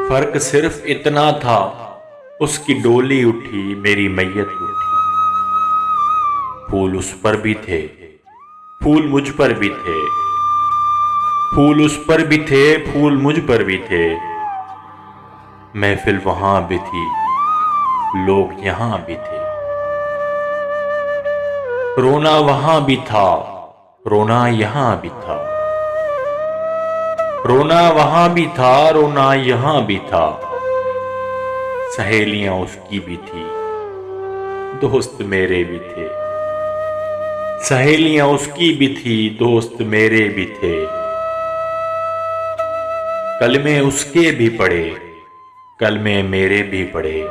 फर्क सिर्फ इतना था, उसकी डोली उठी, मेरी मैयत उठी। फूल उस पर भी थे, फूल मुझ पर भी थे। फूल उस पर भी थे, फूल मुझ पर भी थे। महफिल वहां भी थी, लोग यहां भी थे। रोना वहां भी था, रोना यहां भी था। रोना वहां भी था, रोना यहां भी था। सहेलियां उसकी भी थी, दोस्त मेरे भी थे। सहेलियां उसकी भी थी, दोस्त मेरे भी थे। कलमे उसके भी पढ़े, कलमे मेरे भी पढ़े।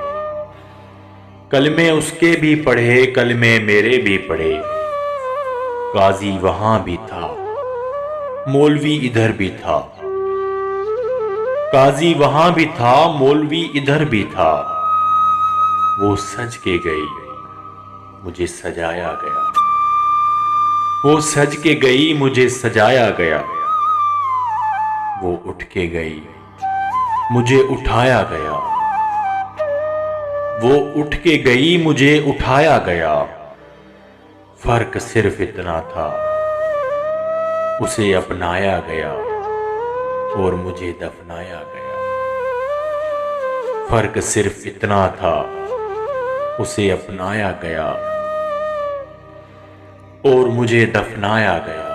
कलमे उसके भी पढ़े, कलमे मेरे भी पढ़े। काजी वहां भी था, मौलवी इधर भी था। काजी वहां भी था, मौलवी इधर भी था। वो सज के गई, मुझे सजाया गया। वो सज के गई, मुझे सजाया गया। वो उठ के गई, मुझे उठाया गया। वो उठ के गई, मुझे उठाया गया। फर्क सिर्फ इतना था, उसे अपनाया गया और मुझे दफनाया गया। फर्क सिर्फ इतना था, उसे अपनाया गया और मुझे दफनाया गया।